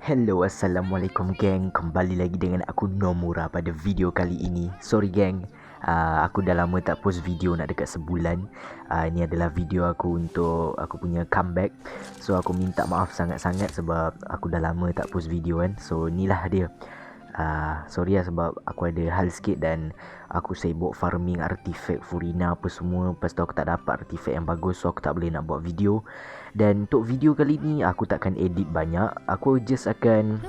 Hello, Assalamualaikum geng. Kembali lagi dengan aku Nomura pada video kali ini. Sorry geng, aku dah lama tak post video, nak dekat sebulan. Ini adalah video aku untuk aku punya comeback. So aku minta maaf sangat-sangat sebab aku dah lama tak post video kan. So inilah dia. Sorry lah sebab aku ada hal sikit dan aku sibuk farming artifact Furina apa semua. Lepas tu aku tak dapat artifact yang bagus, so aku tak boleh nak buat video. Dan untuk video kali ni aku takkan edit banyak. Aku just akan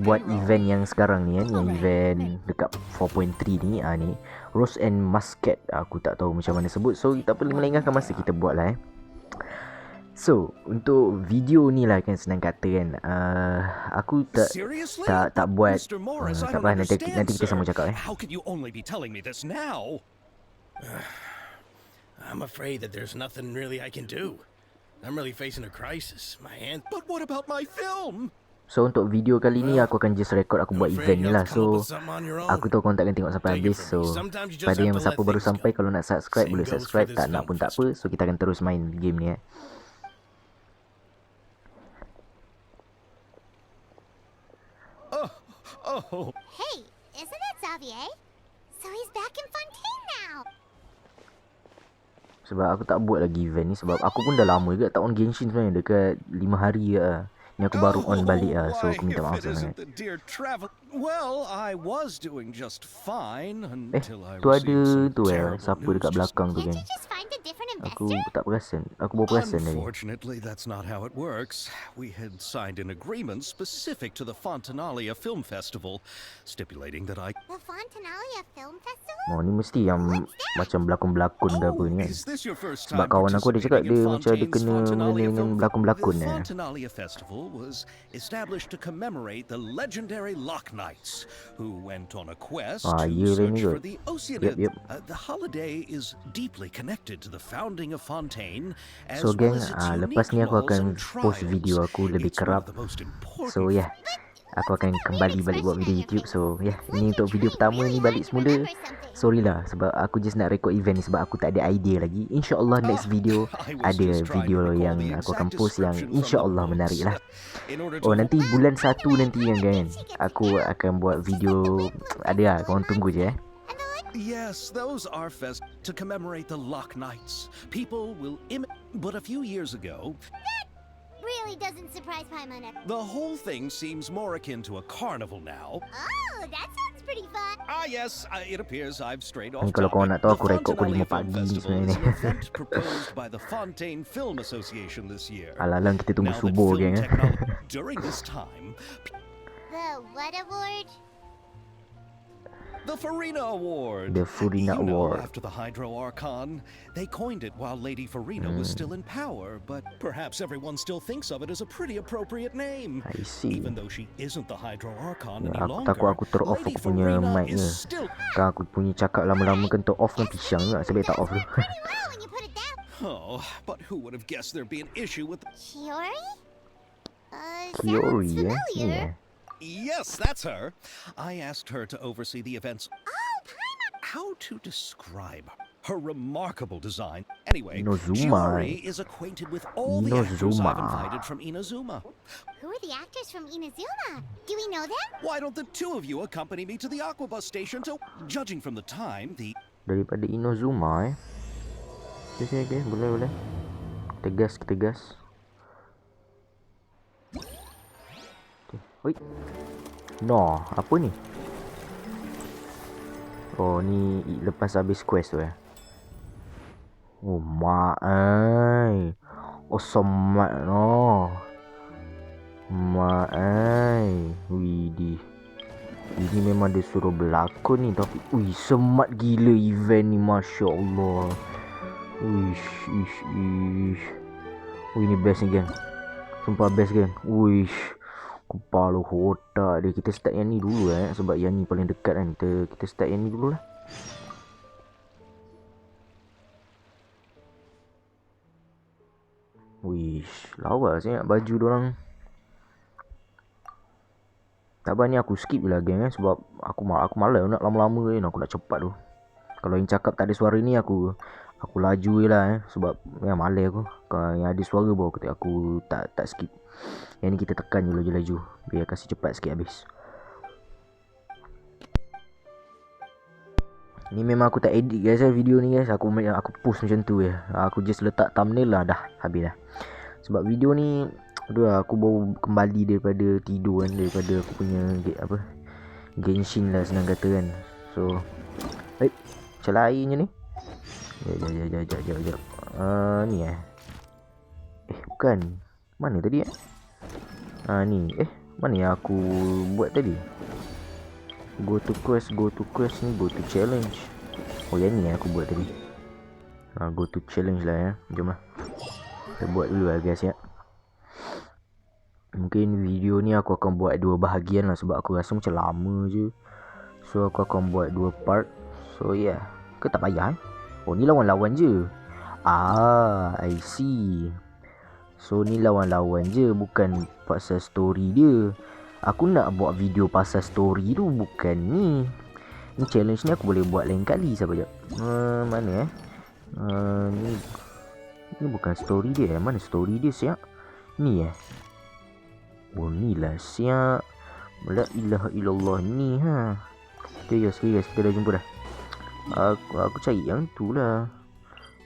buat event yang sekarang ni kan, yang event dekat 4.3 ni, ni Rose and Muscat. Aku tak tahu macam mana sebut, so tak perlu melengahkan masa, kita buat lah. So untuk video ni lah kan, senang kata kan, aku tak buat tak apa, nanti kita sama cakap How could you only be telling me this now? I'm afraid that there's nothing really I can do. I'm really facing a crisis. My hand. But what about my film? So untuk video kali ni aku akan just record aku buat event ni lah. So aku tahu korang takkan tengok sampai habis. So pada yang siapa baru sampai, kalau nak subscribe boleh subscribe, tak nak pun tak apa. So kita akan terus main game ni . Oh. Hey, isn't that Xavier? So he's back in Fontaine now. Sebab aku tak buat lagi event ni sebab aku pun dah lama juga tak on GENSHIN sebenarnya, dekat 5 hari lah. Ni aku baru on balik lah, so aku minta maaf sangat. Well, I was doing just fine until I tu ada tu siapa dekat belakang tu kan. Aku tak perasan. Aku baru perasan tadi. Unfortunately, that's not how it works. We had signed an agreement specific to the Fontanalia Film Festival, stipulating that I... The Fontanalia Film Festival? Oh, ni mesti yang macam berlakon-berlakon ke apa ni kan. Sebab kawan aku ada cakap dia macam ada kena dengan berlakon-berlakon The Fontanalia Festival was established to commemorate the legendary Loch Knights who went on a quest to search for the Oceanid. The holiday is deeply connected to the founding of Fontaine. So geng, lepas ni aku akan post video aku lebih kerap. So yeah, aku akan kembali balik buat video YouTube. So yeah, ini untuk video pertama ni balik semula. Sorry lah sebab aku just nak record event ni sebab aku tak ada idea lagi. InsyaAllah next video ada video yang aku akan post yang InsyaAllah menarik lah. Oh nanti bulan 1 nanti kan, aku akan buat video. Ada lah, korang tunggu je . Yes, those are fest to commemorate the Loch Knights. People will but a few years ago, Really doesn't surprise Paimon. The whole thing seems more akin to a carnival now. Oh, that sounds pretty fun. Yes, it appears I've strayed off. Kalau kau nak tahu, aku rekod pukul 5 pagi sebenarnya. Proposed by the Fontaine Film Association this year. Alang-alang kita tunggu subuh geng . During this time, the what award? The Furina Award. The Furina Award. After the Hydro Archon, they coined it while Lady Furina was still in power, but perhaps everyone still thinks of it as a pretty appropriate name. I see. Even though she isn't the Hydro Archon any Aku longer. takut aku ter-off aku punya mic ni. Kan aku punya cakap lama-lama kan ter-off kan pisang juga. Sebab tak off dulu. Oh, but who would have guessed there'd be an issue with Kiori? Kiori, sounds familiar. Yes, that's her. I asked her to oversee the events. Oh, Paimon! How to describe her remarkable design? Anyway, Inazuma. Kiori is acquainted with all the actors I've invited from Inazuma. Who are the actors from Inazuma? Do we know them? Why don't the two of you accompany me to the Aquabus station to... Judging from the time, the... Daripada Inazuma Okay, boleh. Kita gas. Oi. No, apa ni? Oh, ni lepas habis quest tu . Oh, mak ai. Oh, somat no. Mak ai. Widih. Ini memang dia suruh berlakon ni tapi semat gila event ni, masya-Allah. Ish. Ini best ni geng. Sumpah best geng. Kepala otak dia. Kita start yang ni dulu sebab yang ni paling dekat kan. Kita start yang ni dulu lah. Lawa sangat baju dorang. Tak apa ni aku skip je lah geng sebab aku malas nak lama-lama aku nak cepat tu. Kalau yang cakap tak ada suara ni aku laju je lah sebab malas aku. Kalau yang ada suara baru aku tak skip. Yang ni kita tekan je laju-laju biar kasih cepat sikit habis. Ni memang aku tak edit guys video ni guys. Aku post macam tu je. Aku just letak thumbnail lah, dah habis dah. Sebab video ni aku baru kembali daripada tidur kan, daripada aku punya GENSHIN lah senang kata kan. So macam lain je ni. Sekejap. Ni bukan. Mana tadi ni. Mana yang aku buat tadi? Go to quest ni, go to challenge. Oh yang ni aku buat tadi. Go to challenge lah ya. Jom lah kita buat dulu lah guys ya. Mungkin video ni aku akan buat 2 bahagian lah, sebab aku rasa macam lama je. So aku akan buat 2 part. So yeah, ke tak payah Oh ni lawan-lawan je. I see. So ni lawan-lawan je, bukan pasal story dia. Aku nak buat video pasal story tu, bukan ni. Ni challenge ni aku boleh buat lain kali. Siapa je? Mana ni bukan story dia. Mana story dia siap? Ni Oh ni lah siap. La ilaha illallah ni Okay guys, kita dah jumpa dah. Aku cari yang tu lah.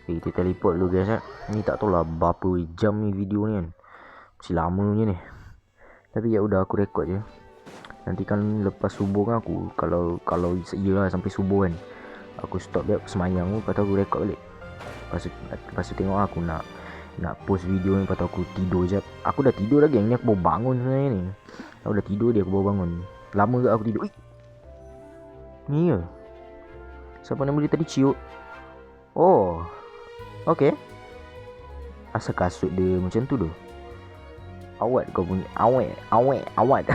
Kita teleport dulu guys Ni tak tahu lah berapa jam ni video ni kan. Masih lama punya ni. Tapi ya udah, aku rekod je. Nanti kan lepas subuh kan aku, kalau iyalah sampai subuh kan, aku stop dia, aku semayang tu, lepas tu aku rekod balik. Lepas tu tengok aku nak post video ni, lepas tu aku tidur je. Aku dah tidur dah geng ni, aku baru bangun sebenarnya ni. Aku dah tidur dia, aku baru bangun. Lama ke aku tidur. Ni ke? Siapa nama dia tadi? Ciut. Oh, okay. Asal kasut dia macam tu tu. Awat kau punya. Awat.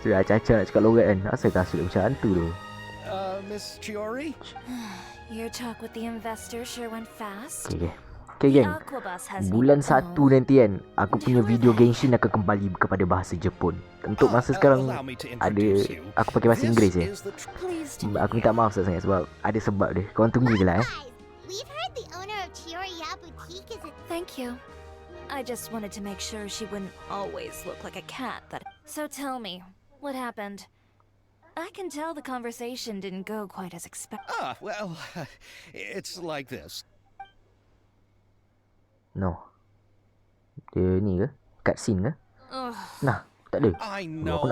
Sudah caca nak cakap logat kan. Asal kasut macam tu tu. Miss Chiori? Your talk with the investor sure went fast. Okay geng. Bulan 1 nanti kan, aku punya video Genshin akan kembali kepada bahasa Jepun. Untuk masa sekarang aku pakai bahasa Inggeris je. Aku minta maaf sangat sebab ada sebab dia. Korang tunggu je lah Thank you. I just wanted to make sure she wouldn't always look like a cat. So tell me, what happened? I can tell the conversation didn't go quite as expected. Well, it's like this. No. Dia ni ke? Cutscene ke? Nah, tak ada. I know,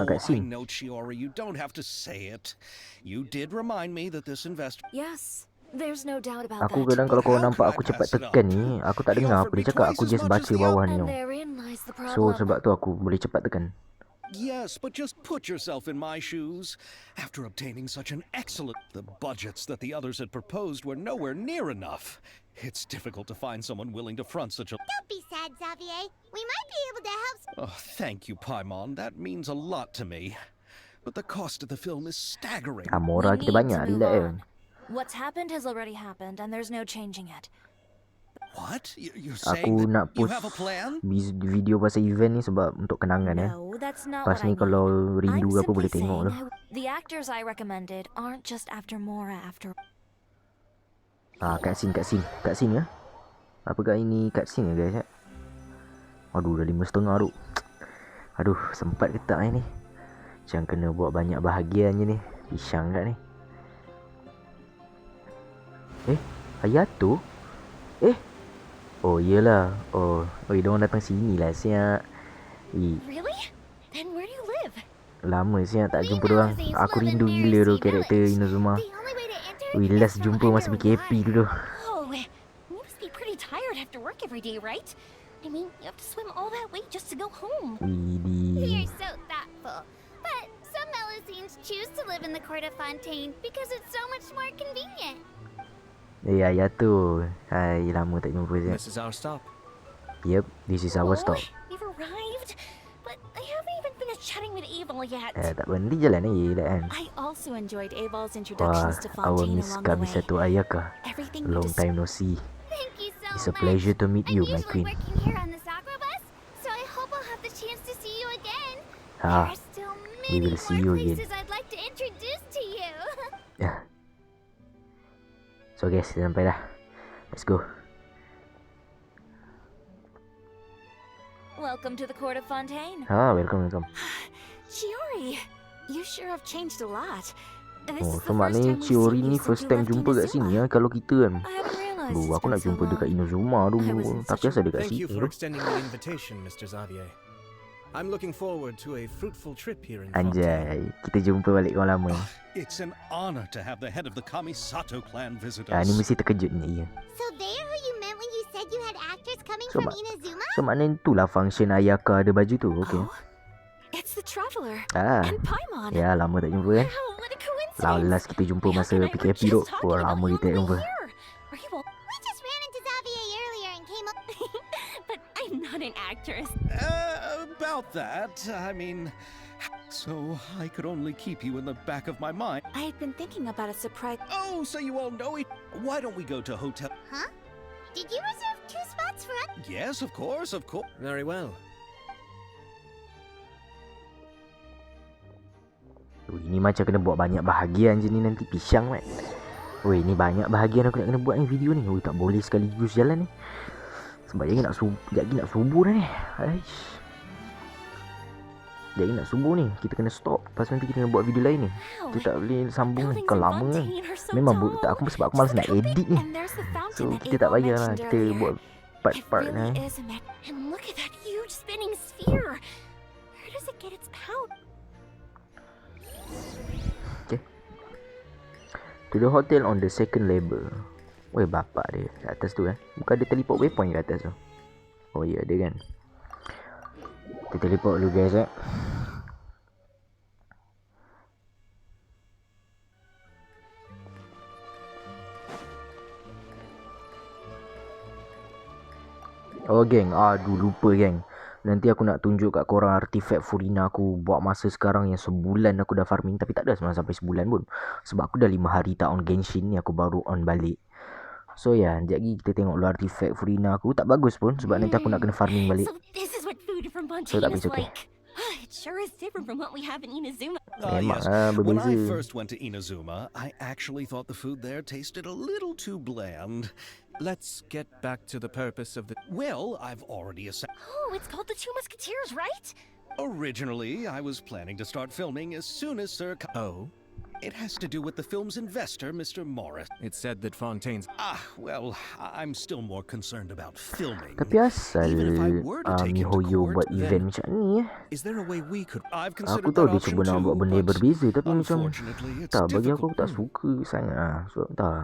Chiori, you don't have to say it. You did remind me that this investor... Yes. There's no doubt about aku that. kadang kalau kau nampak aku cepat tekan ni, aku tak dengar apa dia cakap. Aku just baca bawah ni. So sebab tu aku boleh cepat tekan. Yes, but just put yourself in my shoes. After obtaining such an excellent... The budgets that the others had proposed were nowhere near enough. It's difficult to find someone willing to front such a... Don't be sad, Xavier. We might be able to help... Oh, thank you, Paimon. That means a lot to me. But the cost of the film is staggering. Amora kita banyak, relax. What's happened has already happened and there's no changing it. What? You're saying aku nak you post have a plan? Video pasal event ni sebab untuk kenangan No, that's not Pas what ni I kalau mean. rindu I'm apa boleh simply tengok tu. The actors I recommended aren't just after Mora after. Cutscene ya. Apakah ini cutscene ya guys? Aduh, dah 5:30 tu. Aduh, sempat ke tak ni? Macam kena buat banyak bahagian je ni. Pisang kat ni. Hayato? Oh iyalah. Diorang datang sini lah siap. Really? Then where do you live? Lama siap tak jumpa diorang. Aku rindu gila tu karakter Inazuma. Last jumpa masa PKP tu. Oh, you must be pretty tired after work every day, right? I mean, you have to swim all that way just to go home. You're so thoughtful. But some Malaysans choose to live in the court of Fontaine because it's so much more convenient. Ya tu. Hai, lama tak jumpa je. This is our stop. Yep, this is our stop. We've arrived, but I haven't even finished chatting with Abel yet. Tak berhenti jalan ni kan. I also enjoyed Abel's Wah, introductions to our Fontaine Miss along the way. Kamisatu Ayaka. Everything Long time no see. Thank you so It's a much. pleasure to meet you, I'm my usually queen. working here on the Sakura bus, so I hope I'll have the chance to see you again. There Ah, are still we many will see more you again. places I'd like to introduce to you. So guys, sampai dah. Let's go. Welcome to the court of Fontaine. Welcome. Chiori, you sure have changed a lot. So maknanya Chiori ni first time jumpa kat sini ya. Kalau kita kan, I haven't realized it's aku been nak so jumpa dekat long. Inazuma dulu. Tapi asal dekat Thank sini you tu. for extending the invitation, Mr. Xavier. I'm looking forward to a fruitful trip here in Fontaine. Anjay, kita jumpa balik kawan lama. It's an honor to have the head of the Kamisato clan visit Ni us. mesti terkejut ni. So they're who you meant when you said you had actors coming So, from Inazuma? So maknanya itulah function Ayaka ada baju tu. Okay. Oh, it's the Traveler and Paimon. Ya, lama tak jumpa kan. Wow, what a coincidence. Last kita jumpa masa Bianca and I were PKP tu. just talking about Lama you kita tak on the jumpa. way here. Are you all... We just ran into Xavier earlier and came up... But I'm not an actress. About that, I mean, so I could only keep you in the back of my mind. I had been thinking about a surprise... Oh, so you all know it. Why don't we go to hotel? Huh? Did you reserve 2 spots for us? Yes, of course, of course. Very well. Ini macam kena buat banyak bahagian je ni nanti pisang kan. Ni banyak bahagian aku nak kena buat ni video ni. Tak boleh sekaligus jalan ni. Sebab jadi nak subuh dah ni. Aish. Jadi nak subuh ni. Kita kena stop. Lepas nanti kita kena buat video lain ni. Kita tak boleh sambung ni. Kan lama kan. Memang sebab aku malas nak edit ni. So kita tak payah lah. Kita buat part-part ni. And look at that huge spinning sphere. Where does it get its power? Okay. To the hotel on the second level. Bapak dia kat atas tu kan. Bukan ada teleport waypoint kat atas tu. Ya ada kan. Kita teleport dulu guys . Geng. Lupa geng. Nanti aku nak tunjuk kat korang artifak Furina aku buat masa sekarang yang sebulan aku dah farming. Tapi tak ada sampai sebulan pun. Sebab aku dah 5 hari tak on Genshin ni. Aku baru on balik. So sekejap lagi kita tengok dulu artifak Furina aku. Tak bagus pun sebab nanti aku nak kena farming balik. So this is what food from So Fontaine tak is apa, okay. like. It sure is different from what we have in Inazuma. Yes. When I berbeza. first went to Inazuma, I actually thought the food there tasted a little too bland. Let's get back to the purpose of the... Well, I've already Oh, it's called The Two Musketeers, right? Originally, I was planning to start filming as soon as Sir... Oh? It has to do with the film's investor, Mr. Morris. It said that Fontaine's... Well, I'm still more concerned about filming. Tapi asal MiHoYo buat event macam ni Is there a way we could... I've Aku considered tahu that dia cuba option nak buat too, benda but berbeza. Tapi macam unfortunately, it's tak, bagi aku difficult. tak suka sangat Sebab tak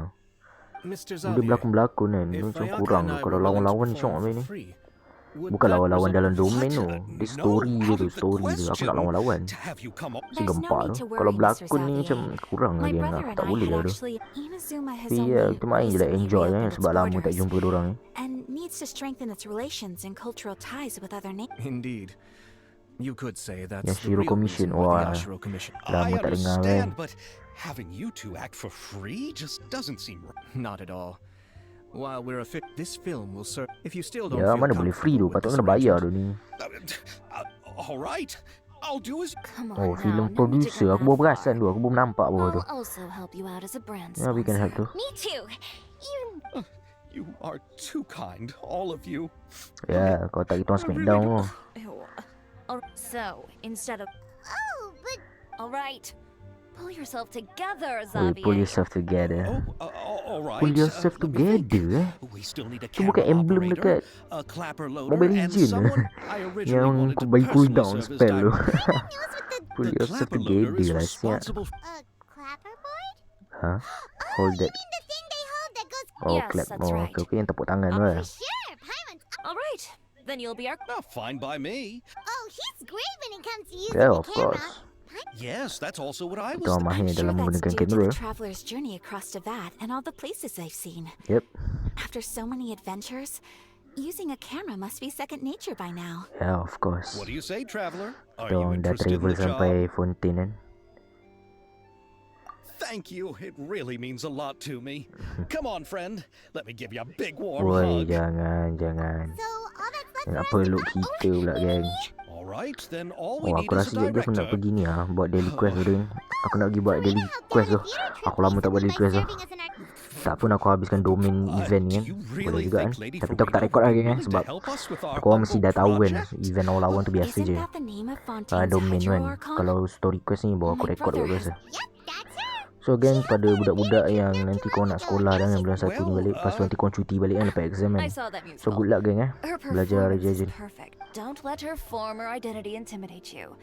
Mr. dia Xavier, berlakon-berlakon kan. if Macam Ayaka kurang and I kalau were willing to lawan-lawan perform syok for ni. free, would Bukan that lawan-lawan result dalam in- domain tu. What? Dia No, story dia out tu. of the Story dia. Aku nak question lawan-lawan. to have you come up. Si There's no gempak need tu. to worry, Kalau Mr. berlakon ni Xavier. macam kurang My lagi brother lah. and Tak I boleh had lah tu. actually... Inazuma has Tapi only kita main je lah. recently Enjoy kan. reopened its Sebab lama tak borders jumpa diorang ni. and needs to strengthen its relations and cultural ties with other nations. Indeed. You could say that's the Yashiro real Commission. reason why Wah. the Yashiro Commission... Lama I tak dengar understand, kan. but having you two act for free just doesn't seem right. Not at all. While we're this film will serve... If you still don't Ya feel mana boleh free tu. comfortable with Patut this kena bayar arrangement, tu ni. All right, I'll do as... Come on Oh, now, filem no need to producer. go Aku that baru perasan far. tu. Aku baru nampak bawah tu. I'll also help you out as a brand Ya, we can help tu. Me too. Even... You are too kind, all of you. Ya, kau tak gitu Smackdown tu. So, instead of... Oh, but... Alright, pull yourself together, Oi, Xavier. pull yourself together. All right. Pull yourself let me think. together We still need a Tu bukan camera emblem operator, dekat a clapper loader, Mobile and Legend someone I originally yang wanted kau to bagi personally cooldown serve as spell tu. director. Pull The yourself clapper loader is together lah siap. responsible A clapperboard? Ha? Hold that. The thing they hold that goes... Oh, Yes, clap. that's Oh, right. okay, yang tepuk tangan tu For lah. sure, Paimon's... Alright, then you'll be our... Fine by me. Oh, he's great when it comes to using Yeah, the of camera. course. Yes, that's also what I Kita was orang mahir dalam Sure, that's menggunakan due to kamera. the traveler's journey across to that and all the places they've seen. Yep. After so many adventures, using a camera must be second nature by now. Yeah, of course. What do you say, traveler? Are Kita you orang dah interested in travel the job? sampai Fontaine kan. Thank you. It really means a lot to me. Come on, friend. Let me give you a big warm Woi, hug. jangan. So, all that's left Nak for us to... peluk kita pula geng. All right, then all we Oh, need aku is rasa a je aku nak director. pergi ni buat daily quest tu. Aku nak pergi buat daily quest tu. Aku lama tak buat daily quest tu. Tak pun aku habiskan domain event ni kan. Boleh juga kan. Tapi tu aku tak record lagi kan. Sebab korang mesti dah tahu kan. Event all-out tu biasa je. Domain kan. Kalau story quest ni bawa aku record biasa. So geng, pada budak-budak yang nanti korang nak sekolah dah kan bulan 1 ni balik. Lepas tu nanti korang cuti balik kan lepas exam kan. So good luck geng belajar rajin-rajin. Don't let her former identity intimidate you.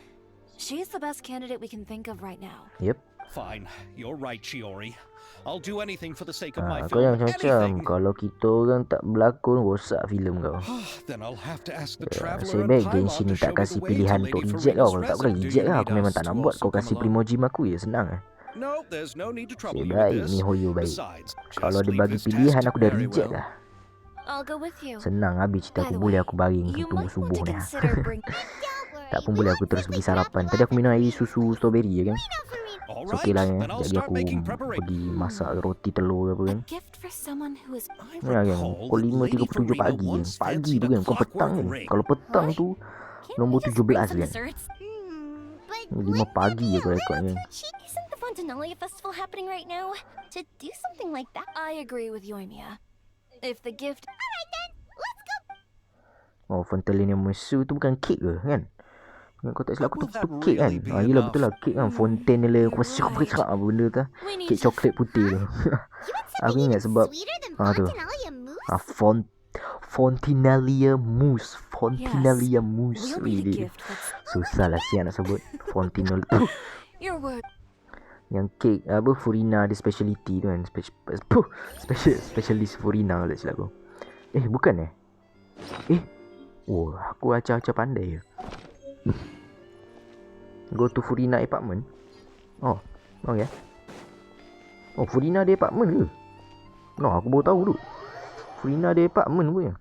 She's the best candidate we can think of right now. Yep. Fine, you're right, Shiori. I'll do anything for the sake of my kau yang film. macam-macam. Kalau kita orang tak berlakon, rosak filem kau. Then I'll have to ask the traveler Nasib baik Genshin ni tak kasih pilihan untuk reject kau. Kalau tak aku dah reject lah. Aku memang tak nak buat. Kau kasih primogem aku ya senang. No, there's no need to trouble Nasib you with baik this. ni Hoyo baik. Besides, Kalau just dia leave bagi this task pilihan to aku dah very reject well. lah. I'll go with you. Senang habis cerita aku. Boleh aku baring tunggu subuh ni. Tak pun boleh aku terus pergi sarapan. Tadi aku minum air susu strawberry ya kan. So okay lah ya. Jadi aku pergi masak roti telur apa kan. Ya kan. Pukul 5.37 pagi kan. Pagi tu kan. Kau petang kan. Kalau petang tu nombor 17 kan. 5 pagi je kau rekod kan. Isn't the Fontanalia festival happening right now? To do something like that. I agree with Yoimiya. If the gift... Alright then, let's go. Oh, Fontanalia musuh tu bukan kek ke kan? Kau tak silap aku tu kek kan? Yelah betul lah kek kan. Fontanalia aku masih cakap apa benda tu. Kek coklat putih tu. Aku ingat sebab tu. Fontanalia mousse. Fontanalia mousse. Susah lah siap nak sebut. Fontanalia. Yang kek apa Furina ada speciality tu kan. Specialist Furina kalau tak silap aku. Bukan Oh, aku acah-acah pandai je. Go to Furina apartment. Oh, okay. Oh, Furina ada apartment ke? No, aku baru tahu tu. Furina ada apartment pun ya.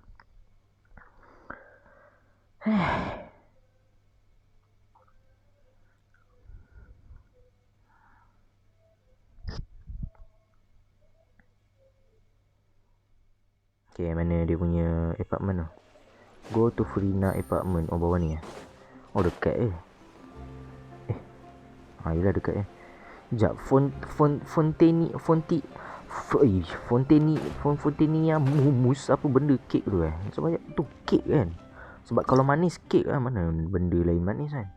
Okay, mana dia punya apartment tu? Go to Furina apartment. Oh, bawah ni ya. Oh, dekat yelah dekat Sekejap. Fontania mousse. Apa benda kek tu Sebab tu kek kan. Sebab kalau manis kek lah. Mana benda lain manis kan.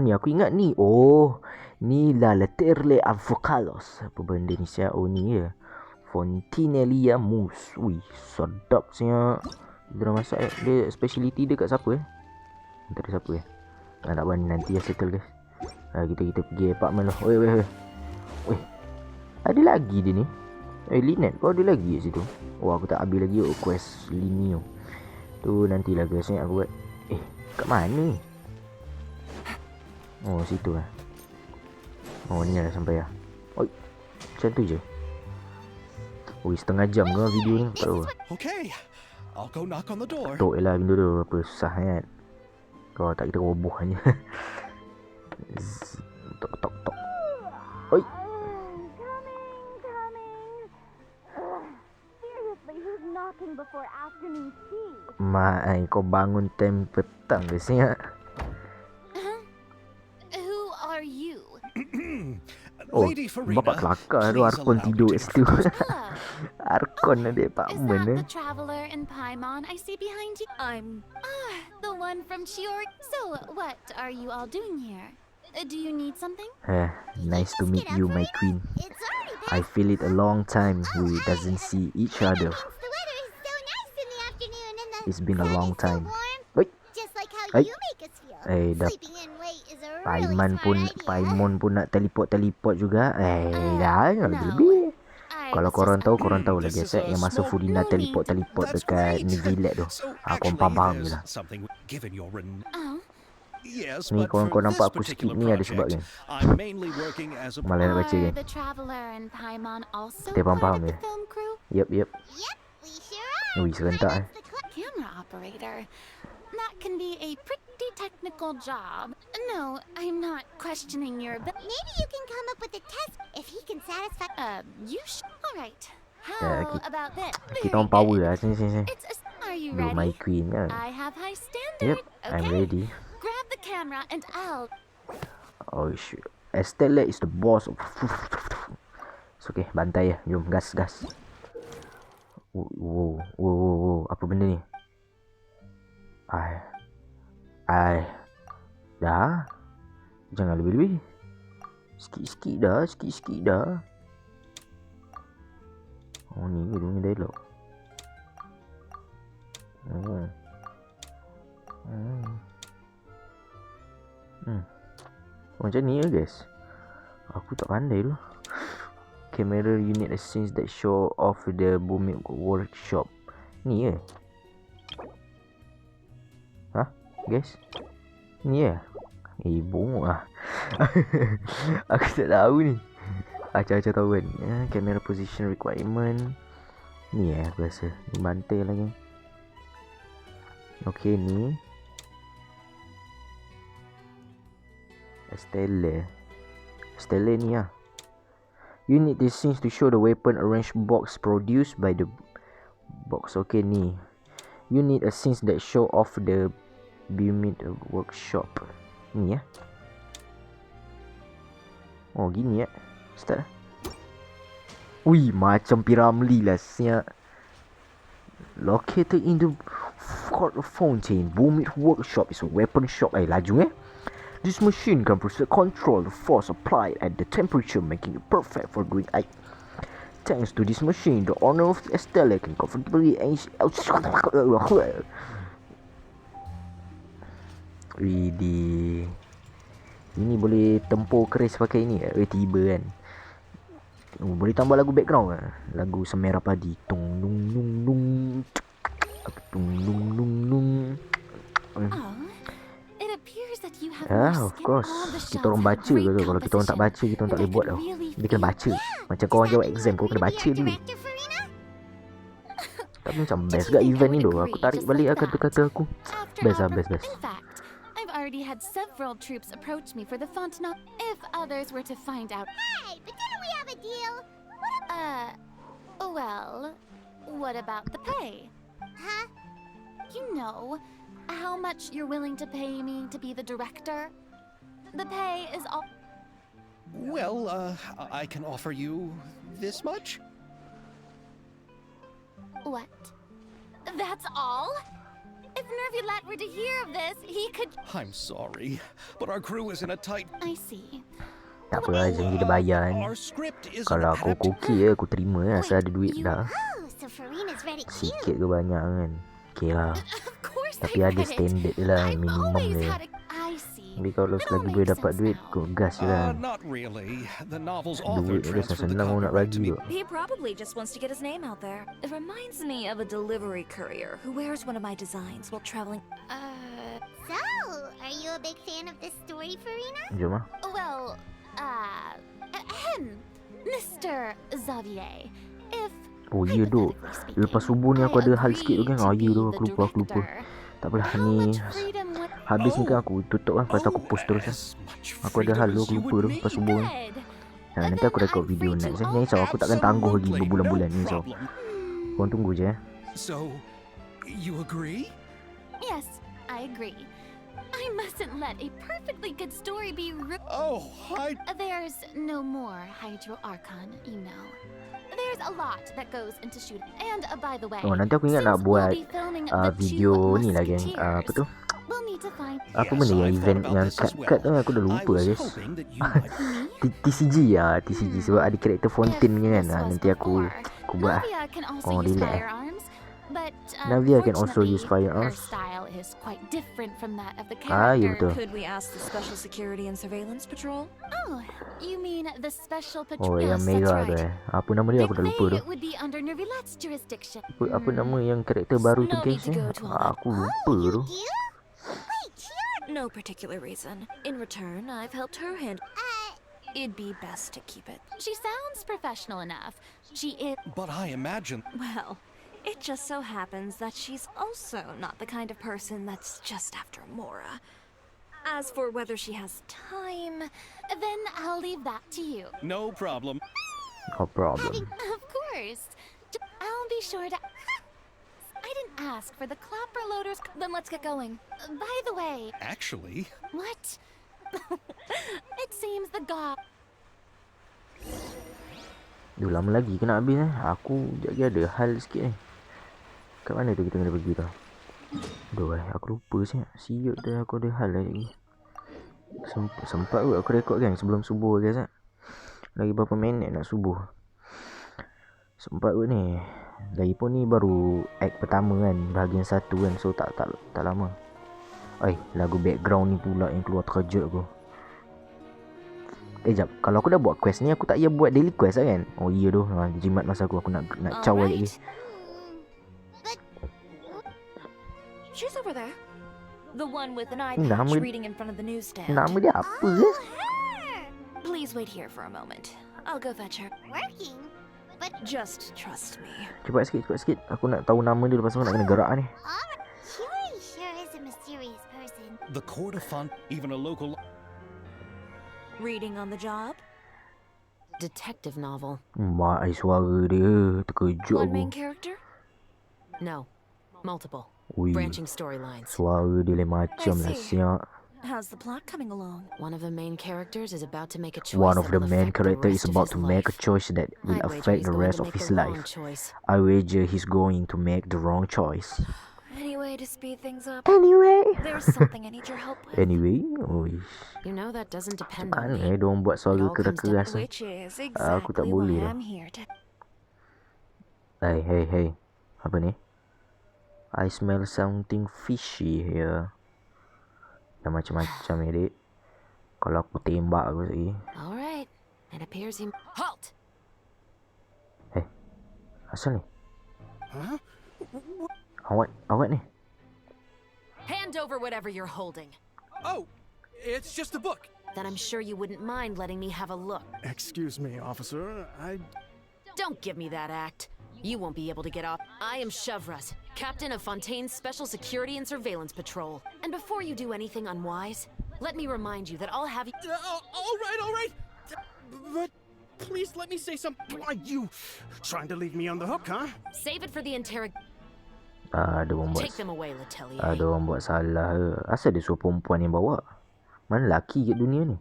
Ni aku ingat ni. Oh, ni lah letterle avocados. Apa benda ni siap. Oh ni ya. Fontanalia mousse. Ui, sedap siap. Dia dah masak Dia speciality dia kat siapa Entah dia siapa tak apa ni nanti settle guys. Kita pergi apartment lah. Weh. Ada lagi dia ni. Lynette kau ada lagi kat situ. Oh aku tak habis lagi quest Linio. Tu nantilah guys ni aku buat. Kat mana? Oh situ lah. Oh ni dah sampai lah. Oi, macam tu je. Setengah jam ke video ni. Tak tahu. Okay, I'll go knock on the door. Tok lah pintu tu. Apa susah kan. Kau tak kita roboh hanya. Tok. Oi. Mai, kau bangun time petang biasanya. Who are you? Oh, bapak kelakar tu Arkon tidur kat situ. Arkon ada apartment the traveler in Paimon I see behind you? I'm the one from Shiori. So, what are you all doing here? Do you need something? Nice to meet you, my queen. I feel it a long time we doesn't see each other. The weather is so nice in the afternoon and the It's been a long time. Wait. Just like how you make us feel. Dah Sleeping in wait is a really Paimon pun nak teleport juga. Dah lebih. Kalau korang tahu lah biasa yang masa Furina teleport dekat Nivilet tu. Korang faham je lah. Ni korang nampak aku skip ni ada sebab kan. Malah nak baca kan. Kita faham je. Yep. Ui serentak Camera operator. That can be a pretty technical job. No, I'm not questioning your ability. Maybe you can come up with a test if he can satisfy. All right. How about this? Kita orang power lah. Sini. Are you ready? My queen kan. I have high standards. Yep, I'm ready. Grab the camera and I'll... Oh shit. Estelle is the boss of... Okay, bantai ya. Jom, gas. Wow. Apa benda ni? Dah. Jangan lebih-lebih. Sikit-sikit dah. Oh, ni dia punya dialog. Macam ni ya guys. Aku tak pandai tu. Camera unit scenes that show off the booming workshop. Ni ya. Hah? Guys? Ni ya? Bongok lah. Aku tak tahu ni. Acah-acah tahu kan. Camera position requirement. Ni aku rasa. Ni bantai lagi. Okay ni. Stella ni lah. You need these scenes to show the weapon arranged box produced by the box. Okay ni. You need a scenes that show off the Bimid workshop. Ni ya. Oh gini ya. Start lah. Ui, macam Piramli lah siap. Located in the fountain, Bumit workshop is a weapon shop. Laju This machine can control the force applied at the temperature, making it perfect for doing ice. Thanks to this machine, the owner of Estella can comfortably Widih. Ini boleh tempur keris pakai ni. Tiba kan. Boleh tambah lagu background kan. Lagu Semerah Padi. Tung dung dung dung. Tung dung dung dung. Of course. Kita orang baca ke tu. Kalau kita orang tak baca, kita orang tak boleh buat tau. Dia kena baca. Macam kau orang jawab exam, kau kena baca dulu. Tapi macam best gak event ni tu. Aku tarik balik lah kata-kata aku. Best. I've already had several troops approach me for the Fontenot. If others were to find out... Hey, but didn't we have a deal? Well, what about the pay? Huh? You know, how much you're willing to pay me to be the director? The pay is all... Well, I can offer you this much? What? That's all? If Nervulat were to hear of this, he could... I'm sorry, but our crew is in a tight... I see. Tak apa, jangan kita bayar kan. Kalau aku okey aku terima lah. Asal ada duit dah. Sikit ke banyak kan. Okey lah. Tapi ada standard je lah, minimum dia. Tapi kalau selagi boleh dapat duit, kau gas je lah. Duit dia senang orang nak bagi tu. He probably just wants to get his name out there. It reminds me of a delivery courier who wears one of my designs while traveling. So, are you a big fan of this story, Farina? Jom lah. Well, Mr. Xavier, if... Oh iya tu. Lepas subuh ni aku ada hal sikit tu kan. Ya tu, aku lupa. Tak apalah ni. Habis ni kan aku tutup kan. Lepas tu aku post terus lah. Aku ada hal tu, aku lupa tu lepas subuh ni. Nanti aku record video next. Ni risau, aku takkan tangguh lagi berbulan-bulan ni risau. Korang tunggu je. So, you agree? Yes, I agree. I mustn't let a perfectly good story be There's no more Hydro Archon, you know. There's a lot that goes into shooting. And by the way, nanti aku ingat nak buat video ni lah geng. Apa tu? Apa benda yang event yang cut tu aku dah lupa guys. TCG lah, TCG sebab ada karakter Fontaine ni kan. Nanti aku buat lah. Oh relax lah. Navia can also use firearms. Ya betul. Could we ask the Special Security and Surveillance Patrol? Oh, you mean the Special Patrol? Oh yang merah tu Apa nama dia aku dah lupa tu. Apa nama yang karakter baru tu guys Aku lupa tu. No particular reason. In return, I've helped her handle... It'd be best to keep it. She sounds professional enough. She is... But I imagine... Well, it just so happens that she's also not the kind of person that's just after Mora. As for whether she has time... Then I'll leave that to you. No problem. No problem. Of course. I'll be sure to... I didn't ask for the clapper loaders. Then let's get going. By the way... Actually... What? It seems the god... Duh, lama lagi ke nak habis Aku lagi ada hal sikit Kat mana tu kita kena pergi tu? Duh, aku lupa siap dah aku ada hal lagi. Sempat kot aku rekod kan sebelum subuh guys Lagi berapa minit nak subuh. Sempat kot ni. Lagipun ni baru act pertama kan, bahagian 1 kan. So tak lama. Lagu background ni pula yang keluar terkejut aku. Jap, kalau aku dah buat quest ni aku tak payah buat daily quest lah kan? Oh iya tu, jimat masa aku nak caw lagi. She's over there. The one with an eye patch reading in front of the newsstand. Nama dia apa Please wait here for a moment. I'll go fetch her. Working? But Just trust me. Cepat sikit. Aku nak tahu nama dia lepas tu nak kena gerak ni. Curie sure is a mysterious person. The court of font, even a local... Reading on the job? Detective novel. Mak suara dia terkejut One aku. main character? No. Multiple. Ui, Branching storylines. suara dia lain macam lah siap. How's the plot coming along? One of the main characters is about to make a choice. One of that the will main affect the character is rest of about his to make a life. choice that will I'd wager affect he's the going rest to of make his the wrong life. choice. I wager he's going to make the wrong choice. Any way to speed things up? Anyway. There's something I need your help with. Anyway. You know that doesn't depend on Mana me. diorang buat It suara all comes down keras-keras ni. Which is Aku tak exactly boleh why dah. I'm here to... Hey. Apa ni? I smell something fishy here. Dah macam-macam ni dik. Kalau aku tembak aku lagi. All right. It appears he... Halt! Asal ni? Huh? Awak ni? Hand over whatever you're holding. Oh, it's just a book. Then I'm sure you wouldn't mind letting me have a look. Excuse me, officer. Don't give me that act. You won't be able to get off. I am Chevras, captain of Fontaine's Special Security and Surveillance Patrol. And before you do anything unwise, let me remind you that I'll have you... All right. But please let me say something. Why, you trying to leave me on the hook, huh? Save it for the Ada orang buat Take them away, Letelier. Ada orang buat salah ke? Asal dia suruh perempuan yang bawa? Mana laki kat dunia ni?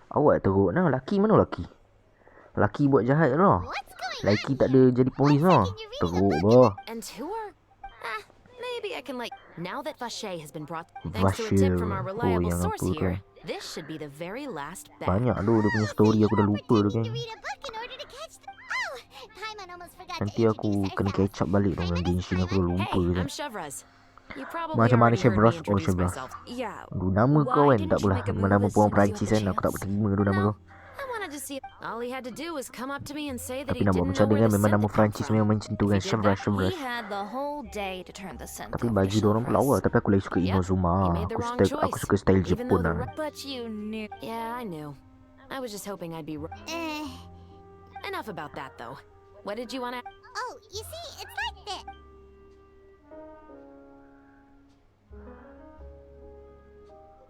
Awak teruk nah. Laki mana laki? Laki buat jahat lah. Laki tak ada jadi polis lah. Teruk bah. And who are... maybe I can Now that Vache has been brought... Thanks to a tip from our reliable yang source apa tu? here, this should be the very last bag. Banyak tu dia punya story aku dah lupa tu kan. To read a book in order to catch the... Oh, Paimon almost forgot to Nanti aku introduce kena ourselves. catch up balik dengan Genshin aku dah lupa Hey, je. I'm Chevras. You probably Macam mana already heard me Chevras? Oh, introduce Chevras. myself. Yeah. Aduh, nama kau Why kan didn't tak you apalah. make a move Nama as orang soon as Perancis you had kan. the Aku tak chance? terima tu nama kau. I wanted to see... All he had to do was come up to me and say that Tapi he nak buat didn't macam know mana where kan. the Memang scent nama had come Perancis from. memang macam tu If kan. he did Chevras. that, he had the whole day to turn the scent Tapi over baju to diorang pun lawa. Chevras. Tapi aku lagi suka Yep, Inazuma. he made the wrong choice. Aku suka style Even Jepun though the lah. But you knew... Yeah, I knew. I was just hoping I'd be... Enough about that, though. What did you want to... Oh, you see, it's like this.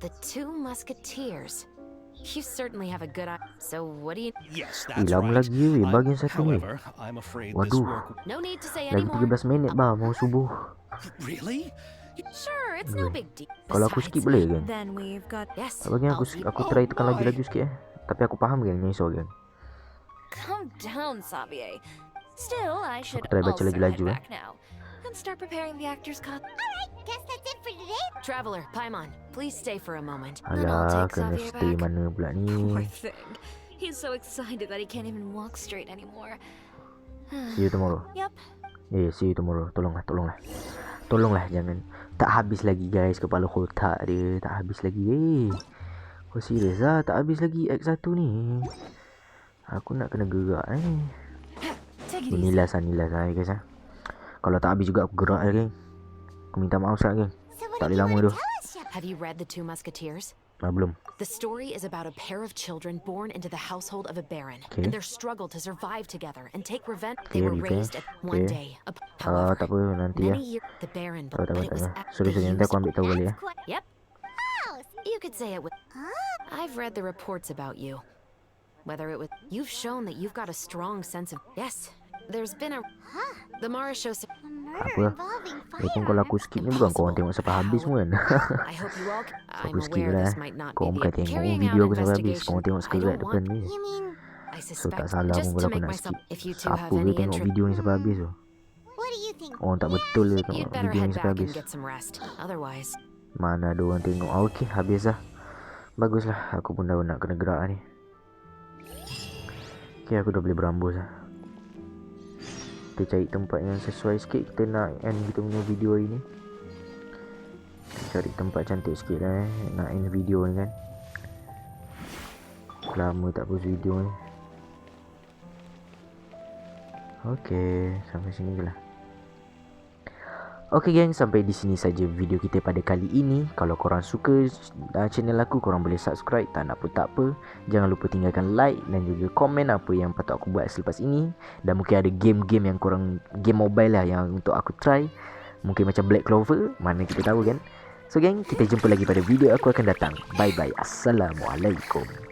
The Two Musketeers. You certainly have a good eye. So what do you... Yes, that's Lama right. lagi bahagian satu ni. However, I'm afraid this Waduh. work... No need to say any Lagi more. 13 minit bah. Mau subuh. Really? Sure, it's no big deal. Kalau aku skip boleh kan? Then we've got... Yes, Tak bagi I'll aku read- aku try tekan laju-laju sikit Tapi aku faham kan yang risau kan. Calm down, Xavier. Still, I should try baca also laju-laju, head back now and start preparing the actor's cut. Guess that's it for today. Traveler, Paimon, please stay for a moment. Then I'll Alah, take kena Xavier stay back. mana pula ni. Poor thing. He's so excited that he can't even walk straight anymore. See you tomorrow. Yep. See you tomorrow. Tolonglah jangan. Tak habis lagi guys kepala kotak dia. Tak habis lagi. Kau serius lah. Tak habis lagi Act 1 ni. Aku nak kena gerak ni. Take it easy. Nilas lah guys lah. Kalau tak habis juga aku gerak lah geng. Aku minta maaf sangat geng. So what Tak did boleh you lama want tu. to tell us, Shep? Have you read The Two Musketeers? Belum. The story is about a pair of children born into the household of a baron Okay. and their struggle to survive together and take revenge. Okay, They were okay, raised at one okay. day. Tak However, apa nanti ya. many years the baron, Tak but it was apa. at Sorry they nanti aku used- ambil tahu balik ya. That's quite... Yep, Wow. you could say it with. I've read the reports about you. Whether it was you've shown that you've got a strong sense of yes. There's been a the Mara show. A murder Apa? involving Dia pun kalau aku skip ni bukan korang tengok sampai habis pun kan. I hope you all. I'm Aku skip aware lah. this might not be Korang the bukan tengok carrying out video aku sampai habis. investigation. Korang tengok I sekerat don't depan want. ni. You mean I So tak suspect salah just pun to kalau aku make nak myself. skip. If you two Siapa have boleh any tengok interest, video ni sampai habis tu? What do you think? Orang tak betul dia you'd tengok better video ni head sampai back and habis. get some rest. Otherwise, Mana ada orang tengok. Okey, habis lah. Baguslah, aku pun dah nak kena gerak ni. Okey, aku dah boleh berambus lah. Kita cari tempat yang sesuai sikit. Kita nak end kita punya video hari ni. Kita cari tempat cantik sikit lah nak end video ni kan. Lama tak post video ni. Okey, sampai sini je lah. Okey geng, sampai di sini saja video kita pada kali ini. Kalau korang suka channel aku, korang boleh subscribe. Tak nak pun tak apa. Jangan lupa tinggalkan like dan juga komen apa yang patut aku buat selepas ini. Dan mungkin ada game-game yang korang, game mobile lah yang untuk aku try. Mungkin macam Black Clover, mana kita tahu kan. So geng, kita jumpa lagi pada video aku akan datang. Bye bye. Assalamualaikum.